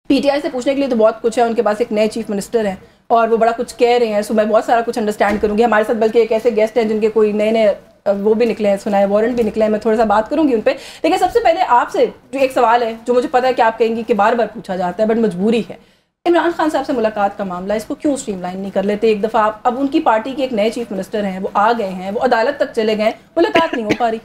PTI से पूछने के लिए तो बहुत कुछ है, उनके पास एक नए चीफ मिनिस्टर हैं और वो बड़ा कुछ कह रहे हैं, सो मैं बहुत सारा कुछ अंडरस्टैंड करूँगी। हमारे साथ बल्कि एक ऐसे गेस्ट हैं जिनके कोई नए नए वो भी निकले हैं, सुना है वारंट भी निकले हैं, मैं थोड़ा सा बात करूंगी उन पर। लेकिन सबसे पहले आपसे जो एक सवाल है जो मुझे पता है कि आप कहेंगी कि बार बार पूछा जाता है बट मजबूरी है, इमरान खान साहब से मुलाकात का मामला, इसको क्यों स्ट्रीमलाइन नहीं कर लेते एक दफ़ा आप? अब उनकी पार्टी के एक नए चीफ मिनिस्टर हैं, वो आ गए हैं, वो अदालत तक चले गए, मुलाकात नहीं हो पा रही।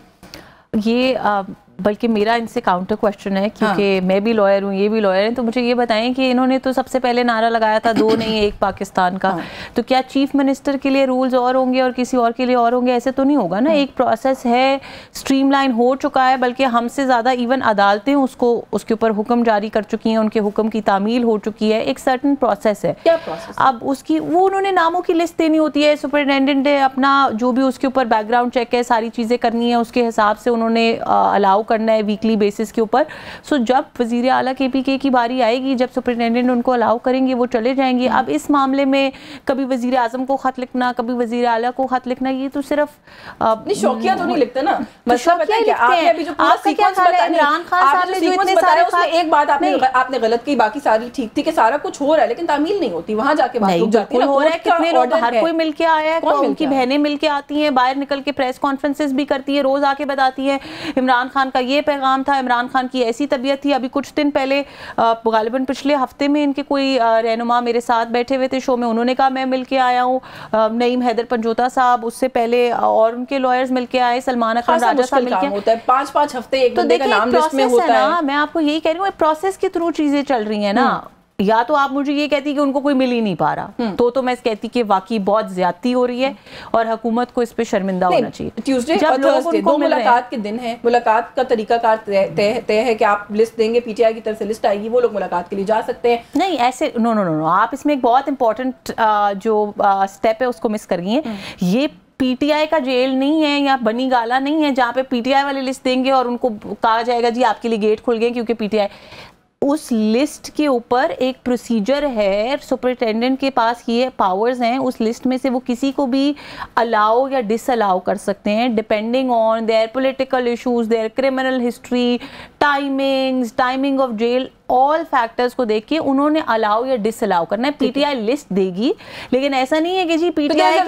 ये बल्कि मेरा इनसे काउंटर क्वेश्चन है, क्योंकि मैं भी लॉयर हूँ, ये भी लॉयर हैं, तो मुझे ये बताएं कि इन्होंने तो सबसे पहले नारा लगाया था 2 नहीं 1 पाकिस्तान का। तो क्या चीफ मिनिस्टर के लिए रूल्स और होंगे और किसी और के लिए और होंगे? ऐसे तो नहीं होगा ना। एक प्रोसेस है, स्ट्रीमलाइन हो चुका है, बल्कि हमसे ज़्यादा इवन अदालतें उसके ऊपर हुक्म जारी कर चुकी हैं, उनके हुक्म की तामील हो चुकी है, एक सर्टन प्रोसेस है। क्या प्रोसेस? अब उसकी वो उन्होंने नामों की लिस्ट देनी होती है, सुपरिटेंडेंट है अपना जो भी उसके ऊपर बैकग्राउंड चेक है, सारी चीज़ें करनी है, उसके हिसाब से उन्होंने अलाउ करना है वीकली बेसिस के ऊपर। सो जब वजीर आला KPK की बारी आएगी, जब सुपरिटेंडेंट उनको अलाउ करेंगे, वो चले जाएंगे। अब इस मामले में कभी वजीर आजम को खत लिखना, कभी वजीर आला को खत लिखना, ये तो सिर्फ शौकिया तो नहीं लिखते ना। मसला पता है क्या, आपने अभी जो पूरा सीक्वेंस बताया, इमरान खान साहब ने जो इतने सारे उसमें एक बात आपने गलत की, बाकी सारी ठीक थी कि सारा कुछ हो रहा है लेकिन तामील नहीं होती, वहां जाके बात रुक जाती है। हो रहा है, कितने लोग, हर कोई मिलके आया है, उनकी बहनें मिलके आती हैं, बाहर निकल के प्रेस कॉन्फ्रेंसेस भी करती है, रोज आके बताती है इमरान खान का ये पैगाम था, इमरान खान की ऐसी तबीयत थी। अभी कुछ दिन पहले गालिबन पिछले हफ्ते में इनके कोई रहनुमा मेरे साथ बैठे हुए थे शो में, उन्होंने कहा मैं मिलके आया हूँ। नईम हैदर पंजोता साहब, उससे पहले और उनके लॉयर्स मिलके आए, सलमान अकरम राजा साहब मिलके, होता है 5-5 हफ्ते एक बंदे का नाम लिस्ट में होता है। मैं आपको यही कह रही हूँ, प्रोसेस के थ्रू चीजें चल रही है ना। या तो आप मुझे ये कहती कि उनको कोई मिल ही नहीं पा रहा, तो मैं कहती कि वाकई बहुत ज्यादती हो रही है और हुकूमत को इस पे शर्मिंदा होना चाहिए। ट्यूसडे और थर्सडे 2 मुलाकात के दिन है, मुलाकात का तरीकाकार तय है कि आप लिस्ट देंगे, पीटीआई की तरफ से लिस्ट आएगी, वो लोग मुलाकात के लिए जा सकते हैं। नहीं ऐसे नो, आप इसमें एक बहुत इंपॉर्टेंट जो स्टेप है उसको मिस कर गई हैं। ये पीटीआई का जेल नहीं है या बनी गाला नहीं है जहाँ पे पीटीआई वाले लिस्ट देंगे और उनको कहा जाएगा जी आपके लिए गेट खुल गए क्योंकि पीटीआई। उस लिस्ट के ऊपर एक प्रोसीजर है, सुपरिटेंडेंट के पास ये पावर्स हैं, उस लिस्ट में से वो किसी को भी अलाउ या डिसअलाउ कर सकते हैं depending on their political issues, their criminal history, timing of jail, all factors को देख के उन्होंने अलाउ या डिसअलाउ करना है। पीटीआई लिस्ट देगी, लेकिन ऐसा नहीं है कि जी पीटीआई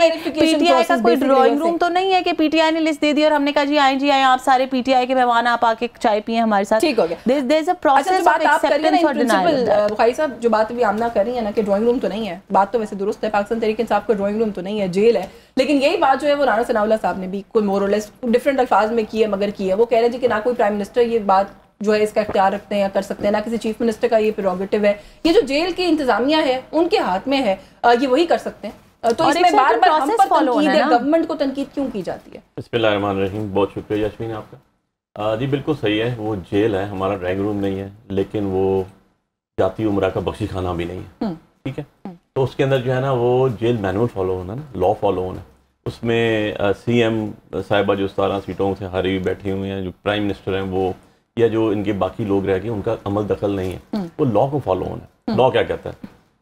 का कोई ड्राइंग रूम तो नहीं है कि पीटीआई ने लिस्ट दे दी और हमने कहा जी आए आप सारे पीटीआई के मेहमान, आप आके चाय पिए हमारे साथ। ठीक हो गया, there is a process of acceptance और डिनायल। बुखारी साहब जो बात भी आमना कर रही है ना कि ड्राइंग रूम तो नहीं है, बात तो वैसे दुरुस्त है, पाकिस्तान तहरीक इंसाफ का ड्राइंग रूम तो नहीं है, जेल है। लेकिन यही बात जो है वो राना सनाउल्लाह साहब ने भी कोई मोर और लेस डिफरेंट अल्फाज में की है, मगर की है। वो कह रहे हैं जी कि ना कोई प्राइम मिनिस्टर ये बात जो है इसका इख्तियार रखते हैं या कर सकते हैं, ना किसी चीफ मिनिस्टर का ये प्रेरोगेटिव है, ये जो जेल की इंतजामिया है उनके हाथ में है, ये वही कर सकते हैं। तो इसमें बार बार हम पर तनकीद है, गवर्नमेंट को तनकीद क्यों की जाती है? बिस्मिल्लाहिर्रहमानिर्रहीम, बहुत शुक्रिया यस्मीन आपका। जी बिल्कुल सही है, वो जेल है, हमारा ड्राइंग रूम नहीं है, लेकिन वो जाती उम्र का बख्शी खाना भी नहीं है, ठीक है। तो उसके अंदर जो है ना वो जेल मैनुअल फॉलो होना ना, लॉ फॉलो होना, उसमें CM साहिबा जो 17 सीटों से हारी हुई बैठी हुई हैं, जो प्राइम मिनिस्टर हैं वो, या जो इनके बाकी लोग रह गए, उनका अमल दखल नहीं है, वो लॉ को फॉलो होना है। लॉ क्या कहता है?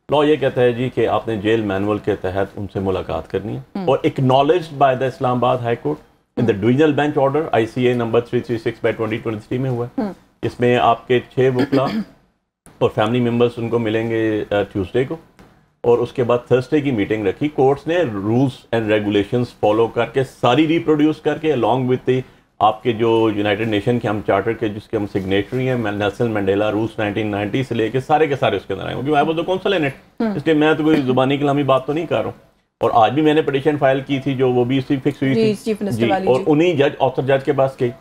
लॉ ये कहता है जी कि आपने जेल मैनुअल के तहत उनसे मुलाकात करनी है और acknowledged by the Islamabad high court in the divisional bench order ICA number 336/2023 में हुआ है। इसमें आपके 6 वकला और फैमिली मेम्बर्स उनको मिलेंगे ट्यूसडे को, और उसके बाद थर्सडे की मीटिंग रखी। कोर्ट्स ने रूल्स एंड रेगुलेशंस फॉलो करके सारी रिप्रोड्यूस करके अलॉन्ग विद आपके जो यूनाइटेड नेशन के हम चार्टर के जिसके हम सिग्नेटरी हैं, नेल्सन मंडेला रूल्स 1990 से लेके सारे के सारे उसके अंदर आए, क्योंकि I was the council in it, इसलिए मैं तो कोई जुबानी कलामी बात तो नहीं कर रहा हूँ। और आज भी मैंने पिटीशन फाइल की थी जो वो भी इसी फिक्स हुई थी जी, और उन्हीं जज ऑथर जज के पास गई,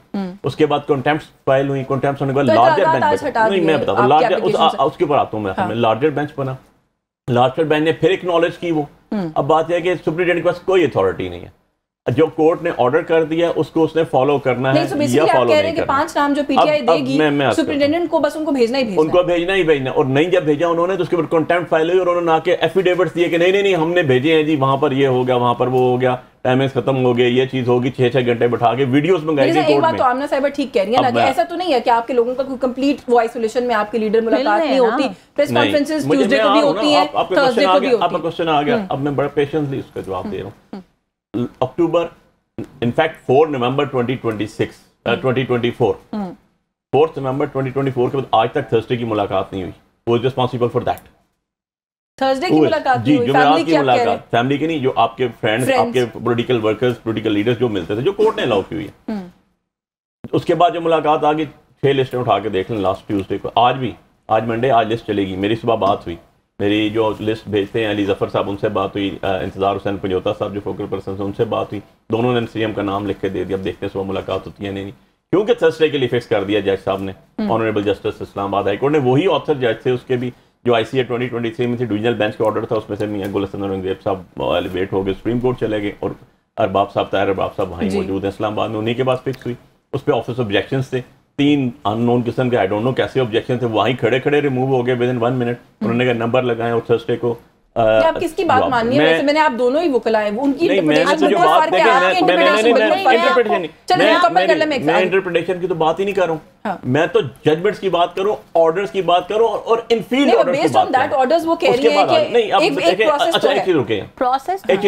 उसके बाद कंटेम्प्ट फाइल हुई, कंटेम्प्ट होने के बाद लार्जर बेंच, नहीं मैं बताता हूँ, लार्जर उसके ऊपर आता हूँ मैं, लार्जर बेंच बना, लार्जर बेंच ने फिर एक्नॉलेज की वो। अब बात यह है कि सुप्रीटेंडेंट के पास कोई अथॉरिटी नहीं है, जो कोर्ट ने ऑर्डर कर दिया उसको उसने फॉलो करना है या फॉलो नहीं करना। 5 नाम जो पीटीआई देगी सुप्रीटेंडेंट को बस उनको भेजना ही भेजना, और नहीं जब भेजा उन्होंने तो उसके ऊपर कंटेम्प्ट फाइल हुई और उन्होंने आके एफिडेविट्स दिए कि नहीं हमने भेजे हैं जी, वहां पर ये हो गया, वहां पर वो हो गया, टाइमिंग खत्म हो गया, ये चीज होगी, 6-6 घंटे बैठा के वीडियोस मंगाई गई कोर्ट में। एक बात तो आमना साहिबा ठीक कह रही है ना कि ऐसा तो नहीं है कि आपके लोगों का कोई कंप्लीट वो आइसोलेशन में आपके लीडर मुलाकात नहीं होती, प्रेस कॉन्फ्रेंसेस ट्यूसडे को भी होती हैं, थर्सडे को भी होती है। आपका क्वेश्चन आ गया, अब मैं बड़ा पेशेंसली उसका जवाब दे रहा हूं। अक्टूबर इनफैक्ट 4 नवंबर 2024 4 नवंबर 2024 के बाद आज तक थर्सडे की मुलाकात नहीं हुई। वो is responsible for that. Thursday की मुलाकात जी, हुई, जो फैमिली की आप कह रहे हैं? फैमिली की नहीं, जो आपके फ्रेंड्स, आपके पॉलिटिकल वर्कर्स, पॉलिटिकल लीडर्स जो मिलते थे, जो कोर्ट ने अलाउ की हुई है। उसके बाद जो मुलाकात आ गई, 6 लिस्टें उठा के देख लें लास्ट ट्यूसडे को, आज मंडे, आज लिस्ट चलेगी। मेरी सुबह बात हुई, मेरी जो लिस्ट भेजते हैं अली जफर साहब, उनसे बात हुई, इंतजार हुसैन पंजोता साहब जो फोकल पर्सन हैं उनसे बात हुई, दोनों ने सीएम का नाम लिख के दे दिया। अब देखते हैं सुबह मुलाकात होती है नहीं, क्योंकि थर्सडे के लिए फिक्स कर दिया जज साहब ने, honourable justice Islamabad high court ने। वही ऑथर जज थे उसके भी, जो ICA 2023 में से डिविजनल बेंच का ऑर्डर था, उसमें से मियां गुलशन औरंगजेब साहब एलिवेट हो गए, सुप्रीम कोर्ट चले गए, और अरबाब साहब, ताहिर अरबाब साहब वहीं मौजूद हैं इस्लामाबाद में, उन्हीं के पास फिक्स हुई। उस पर ऑफिस ऑब्जेक्शंस थे, 3 अननोन किस्म के, आई डोंट नो कैसे ऑब्जेक्शन थे, वहीं खड़े खड़े रिमूव हो गए विद इन 1 मिनट। उन्होंने कहा नंबर लगाए और थर्सडे को आप किसकी बात माननी है? वैसे मैंने आप दोनों ही वोकल आए, उनकी इंटरप्रिटेशन की तो बात ही नहीं कर रहा हूँ, मैं तो जजमेंट्स की बात करूँ, ऑर्डर्स की बात करूँ, और इनफील्ड ऑर्डर्स की बात करूँ। ऑर्डर्स वो कह रही है कि नहीं, अब अच्छा एक चीज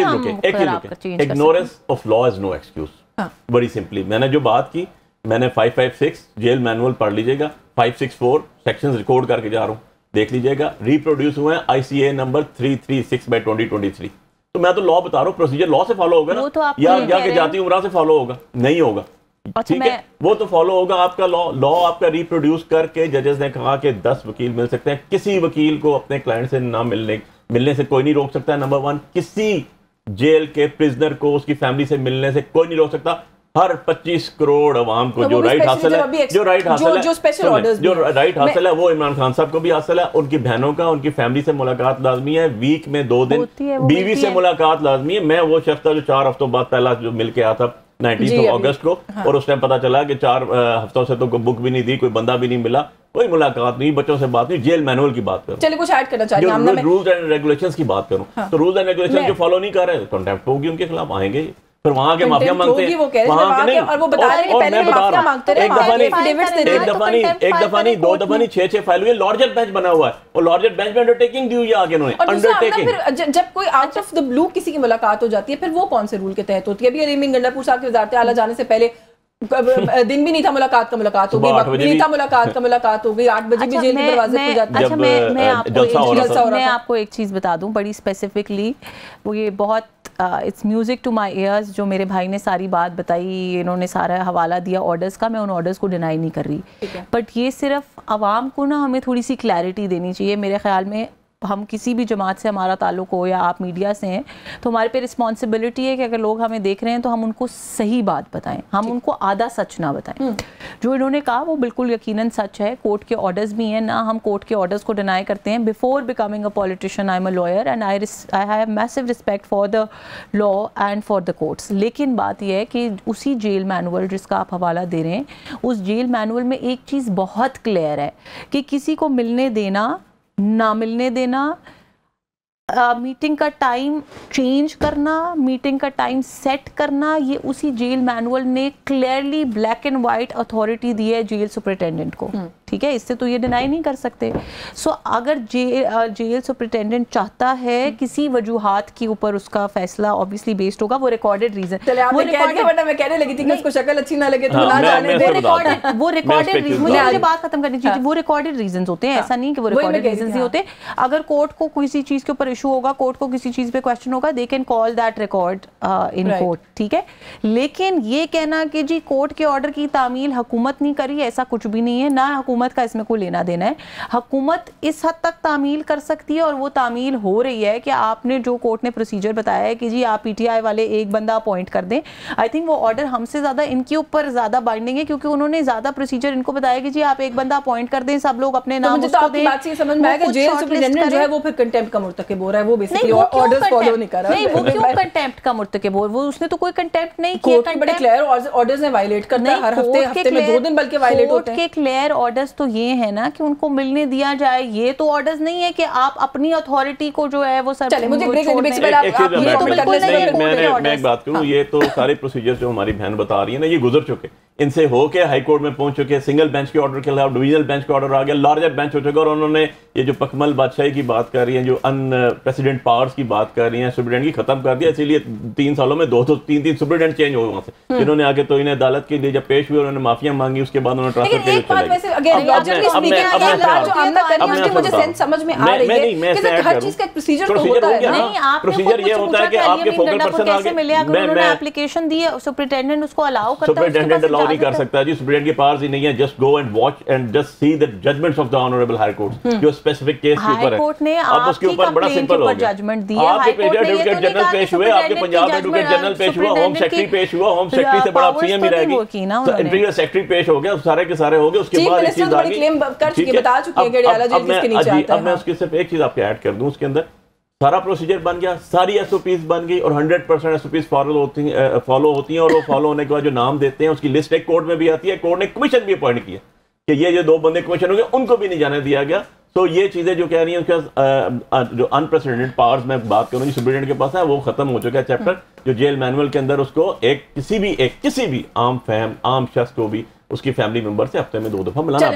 रुके, ignorance of law is no excuse. बड़ी सिंपली मैंने जो बात की, मैंने 556 जेल मैनुअल पढ़ लीजिएगा, 564 सेक्शंस रिकॉर्ड करके जा रहा हूँ, देख लीजिएगा, रिप्रोड्यूस हुए हैं ICA नंबर 336/2023। तो मैं तो लॉ बता रहा हूँ, प्रोसीजर लॉ से फॉलो होगा ना, तो या के जाती उम्र से फॉलो होगा? नहीं होगा। ठीक है, वो तो फॉलो होगा आपका लॉ आपका रिप्रोड्यूस करके। जजेस ने कहा कि 10 वकील मिल सकते हैं, किसी वकील को अपने क्लाइंट से ना मिलने से कोई नहीं रोक सकता है। नंबर 1, किसी जेल के प्रिजनर को उसकी फैमिली से मिलने से कोई नहीं रोक सकता। हर 25 करोड़ अवाम को जो राइट हासिल है, जो राइट हासिल है वो इमरान खान साहब को भी हासिल है, उनकी बहनों का, उनकी फैमिली से मुलाकात लाजमी है, वीक में 2 दिन बीवी से मुलाकात लाजमी है। मैं वो शख्स था जो 4 हफ्तों बाद पहला जो मिल के आया था 19 अगस्त को, और उस टाइम पता चला कि 4 हफ्तों से तो बुक भी नहीं दी, कोई बंदा भी नहीं मिला, कोई मुलाकात नहीं, बच्चों से बात नहीं, जेल मैनुअल की बात करूं। चलिए कुछ ऐड करना चाहिए, रूल्स एंड रेगुलेशंस की बात करूं, तो रूल्स एंड रेगुलेशन जो फॉलो नहीं कर रहे, कंटेम्प्ट होगी उनके खिलाफ, आएंगे। फिर वहां के माफिया मांगते हैं, वहां के नहीं, और वो बता रहे हैं पहले माफिया मांगते रहे, एक दफा नहीं 2 दफा नहीं 6 फाइल हुई। लॉर्जर बेंच बना हुआ है, और लॉर्जर बेंच में अंडरटेकिंग दी हुई है आगे उन्होंने, अंडरटेकिंग। जब कोई आउट ऑफ द ब्लू किसी की मुलाकात हो जाती है, फिर वो कौन से रूल के तहत होती है? अभी अलीम गंडापुर साहब के वज़ारत आला जाने से पहले दिन भी नहीं था, मुलाकात का मुलाकात हो गई, वक्त भी नहीं था, मुलाकात का मुलाकात हो गई, 8 बजे भी जेल के दरवाजे खुल जाते हैं। अच्छा, मैं आपको एक चीज़ बता दूं बड़ी स्पेसिफिकली, वो ये बहुत it's music to my ears, जो मेरे भाई ने सारी बात बताई, इन्होंने सारा हवाला दिया ऑर्डर्स का, मैं उन ऑर्डर्स को डिनाई नहीं कर रही, बट ये सिर्फ आवाम को ना हमें थोड़ी सी क्लैरिटी देनी चाहिए। मेरे ख्याल में हम किसी भी जमात से हमारा ताल्लुक हो, या आप मीडिया से हैं, तो हमारे पे रिस्पॉन्सिबिलिटी है कि अगर लोग हमें देख रहे हैं तो हम उनको सही बात बताएं, हम उनको आधा सच ना बताएं। जो इन्होंने कहा वो बिल्कुल यकीनन सच है, कोर्ट के ऑर्डर्स भी हैं ना, हम कोर्ट के ऑर्डर्स को डिनाई करते हैं। Before becoming a politician I am a lawyer and I have massive respect for the law and for the courts. लेकिन बात यह है कि उसी जेल मैनुअल जिसका आप हवाला दे रहे हैं, उस जेल मैनुअल में एक चीज़ बहुत क्लियर है कि किसी को मिलने देना, ना मिलने देना, मीटिंग का टाइम चेंज करना, मीटिंग का टाइम सेट करना, ये उसी जेल मैनुअल ने clearly black and white authority दी है जेल सुपरिटेंडेंट को। ठीक है, इससे तो ये डिनाई नहीं कर सकते। सो अगर जेल सुपरिटेंडेंट चाहता है किसी वजूहात के ऊपर उसका फैसला ऑब्वियसली बेस्ड होगा, वो रिकॉर्डेड रीजन, मैं कहने लगी थी कि उसको शक्ल अच्छी ना लगे तो ना जाने, वो रिकॉर्डेड रीजन, मुझे बात खत्म करनी चाहिए, वो रिकॉर्डेड रीजंस होते हैं, ऐसा नहीं कि वो रिकॉर्डेड रीजंस नहीं होते। अगर कोर्ट को किसी चीज के ऊपर इशू होगा, कोर्ट को किसी चीज पे क्वेश्चन होगा, they can call that record in court. ठीक है, लेकिन ये कहना कि जी कोर्ट के ऑर्डर की तामील हुकूमत नहीं करी, ऐसा कुछ भी नहीं है, ना हुकूमत का इसमें कोई लेना देना है। हुकूमत इस हद तक तामील कर सकती है, और वो तामील हो रही है कि आपने जो कोर्ट ने प्रोसीजर बताया है कि जी आप PTI वाले एक बंदा अपॉइंट कर दें, आई थिंक वो ऑर्डर हमसे ज्यादा इनके ऊपर ज्यादा बाइंडिंग है, क्योंकि उन्होंने ज्यादा प्रोसीजर इनको बताया कि जी आप एक बंदा अपॉइंट कर दें, सब लोग अपने नाम उसको दें। बात से समझ में आएगा जेल सुपरिटेंडेंट जो है वो फिर कंटेम्प्ट का मुर्तकिब हो रहा है, वो बेसिकली ऑर्डर्स फॉलो नहीं कर रहा है। नहीं, वो क्यों कंटेम्प्ट का मुर्तकिब हो, वो उसने तो कोई कंटेम्प्ट नहीं किया, कोर्ट के बड़े क्लियर ऑर्डर्स ने वायलेट करता है, हर हफ्ते में 2 दिन बल्कि वायलेट होते हैं। कोर्ट के क्लियर ऑर्डर्स तो ये है ना कि उनको मिलने दिया जाए, ये तो ऑर्डर्स नहीं है कि आप अपनी अथॉरिटी को जो है वो सब। चलिए मुझे ब्रेक मैं एक बात करूं, ये तो सारे प्रोसीजर जो हमारी बहन बता रही है ना, ये गुजर चुके, इनसे होके हाई कोर्ट में पहुंच चुके हैं, सिंगल बेंच के ऑर्डर के खिलाफ डिवीजनल बेंच का ऑर्डर आ गया, लार्जर बेंच हो चुका, और उन्होंने ये जो पकमल बादशाही की बात कर रही हैं, जो अनप्रेसिडेंट पावर्स की बात कर रही हैं, सुप्रीडेंट की खत्म कर दिया। इसीलिए 3 सालों में 2-3 सुप्रीडेंट चेंज हुए वहां से, जिन्होंने आगे तो इन्हें अदालत के लिए जब पेश हुए उन्होंने माफिया मांगी, उसके बाद उन्होंने ट्रांसफर किया। प्रोसीजर ये होता है कि आपके फोकल पर्सन आगे एप्लीकेशन दी है, सुपरिटेंडेंट उसको अलाउ करता है, सुपरिटेंडेंट अलाउ नहीं कर सकता जी, सुपरिटेंडेंट की पावर्स ही नहीं है। Just go and watch and just see the judgements of the honourable high court, जो स्पेसिफिक केस के ऊपर है। अब उसके ऊपर बड़ा सिंपल हो गया, आपके एडवोकेट जनरल पेश हुए, आपके पंजाब एडवोकेट जनरल पेश हुआ, होम सेक्रेटरी पेश हुआ, होम सेक्रेटरी से बड़ा सीएम ही रहेगी, इंटीरियर सेक्रेटरी पेश हो गया, सारे के सारे हो गए। उसके बाद एक चीज आ गई, अब मैं उसकी सिर्फ एक चीज आपको ऐड कर दूं, उसके अंदर सारा प्रोसीजर बन गया, सारी एसओपीज बन गई और 100% एसओपीज फॉलो होती हैं और वो फॉलो होने के बाद जो नाम देते हैं उसकी लिस्ट एक कोर्ट में भी आती है। कोर्ट ने कमीशन भी अपॉइंट किया कि ये 2 बंदे कमीशन हो गए, उनको भी नहीं जाने दिया गया। तो ये चीजें जो कह रही हैं उसका जो अनप्रेसिडेंटेड पावर्स मैं बात करूँ सुप्रीडेंट के पास है, वो खत्म हो चुका है चैप्टर। जो जेल मैनुअल के अंदर उसको किसी भी आम शख्स को भी उसकी फैमिली मेंबर से हफ्ते में 2 दफा मिलाना